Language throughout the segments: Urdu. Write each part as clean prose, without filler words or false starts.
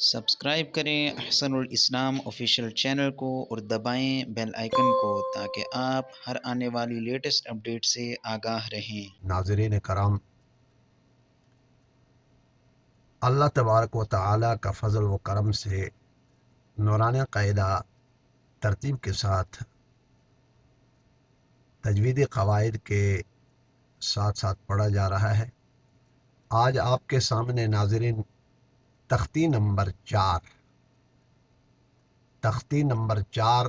سبسکرائب کریں احسن الاسلام آفیشیل چینل کو اور دبائیں بیل آئیکن کو تاکہ آپ ہر آنے والی لیٹسٹ اپڈیٹ سے آگاہ رہیں۔ ناظرین کرام، اللہ تبارک و تعالی کا فضل و کرم سے نورانیہ قاعدہ ترتیب کے ساتھ تجویدی قواعد کے ساتھ ساتھ پڑھا جا رہا ہے۔ آج آپ کے سامنے ناظرین تختی نمبر 4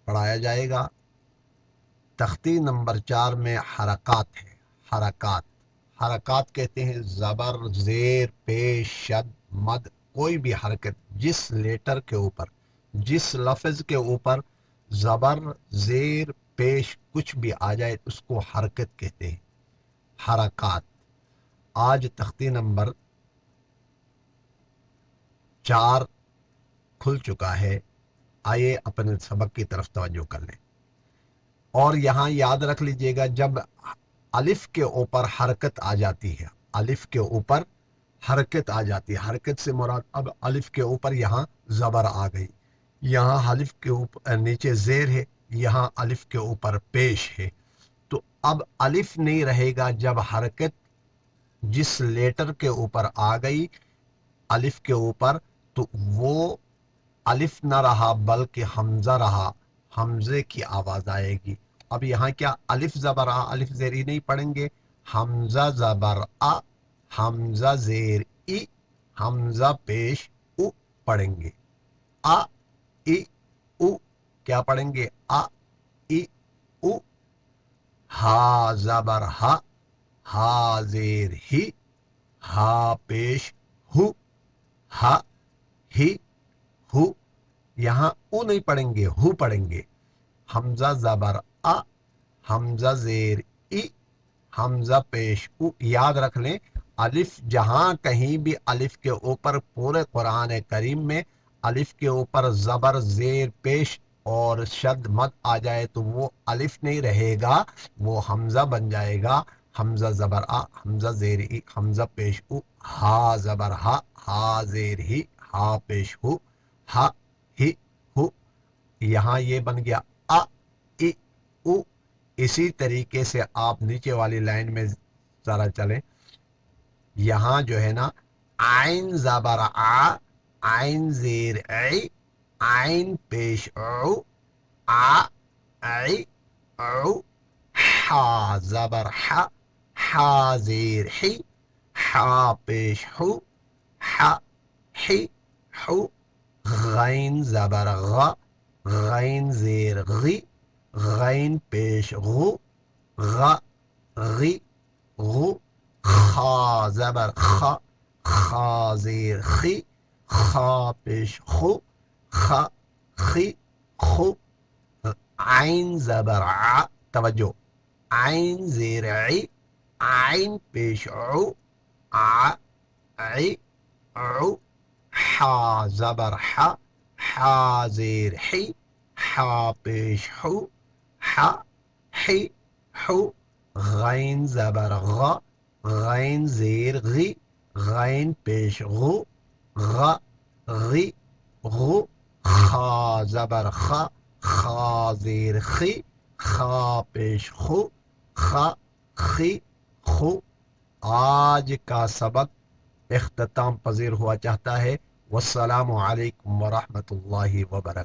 پڑھایا جائے گا۔ تختی نمبر 4 میں حرکات ہے۔ حرکات کہتے ہیں زبر، زیر، پیش، شد، مد، کوئی بھی حرکت جس لیٹر کے اوپر، جس لفظ کے اوپر زبر، زیر، پیش کچھ بھی آ جائے اس کو حرکت کہتے ہیں، حرکات۔ آج تختی نمبر 4 کھل چکا ہے، آئیے اپنے سبق کی طرف توجہ کر لیں۔ اور یہاں یاد رکھ لیجئے گا، جب الف کے اوپر حرکت آ جاتی ہے، الف کے اوپر حرکت آ جاتی ہے، حرکت سے مراد اب الف کے اوپر یہاں زبر آ گئی، یہاں الف کے اوپر نیچے زیر ہے، یہاں الف کے اوپر پیش ہے، تو اب الف نہیں رہے گا۔ جب حرکت جس لیٹر کے اوپر آ گئی الف کے اوپر تو وہ الف نہ رہا بلکہ حمزہ رہا، حمزے کی آواز آئے گی۔ اب یہاں کیا الف زبر آ، الف زیر ای نہیں پڑھیں گے، حمزہ زبر آ، حمزہ زیر ای، حمزہ پیش او پڑھیں گے۔ آ ای او کیا پڑھیں گے؟ آ ای او۔ ہا زبر ہا، ہا زیر ہی، ہا پیش ہو، ہا ہی ہو، یہاں او نہیں پڑھیں گے، ہو پڑھیں گے۔ حمزہ زبر آ، حمزہ زیر ای، حمزہ پیش او۔ یاد رکھ لیں، الف جہاں کہیں بھی الف کے اوپر پورے قرآن کریم میں الف کے اوپر زبر، زیر، پیش اور شد، مد آ جائے تو وہ الف نہیں رہے گا، وہ حمزہ بن جائے گا۔ حمزہ زبر آ، حمزہ زیر ای، حمزہ پیش او، ہا زبر ہا، ہا زیر ہی، ہا پیش ہو، ہا ہی ہو، یہاں یہ بن گیا آ ای او۔ اسی طریقے سے آپ نیچے والی لائن میں ذرا چلیں، یہاں جو ہے نا عین زبر آ، عین زیر ای، عین پیش او، آ ای او، حا زبر حا، حا زیر حی، حا پیش ہو، حا حی ہو، غین زبر غ، غین زیر غی، غین پیش غو، غ غی غو، خا زبر خا، خا زیر خی، خا پیش خو، خا خی خو، عین زبر ع، توجہ، عین زیر عی، عین پیش عو، ع عی عو، حا زبر حا، حا زیر حی، حا پیش حو، حا حی حو، غین زبر غ، غین زیر غی، غین پیش غو، غ غی غو، خا زبر خا، خا زیر خی، خا پیش خو، خا خی خو۔ آج کا سبق اختتام پذیر ہوا چاہتا ہے۔ والسلام علیکم ورحمۃ اللہ وبرکاتہ۔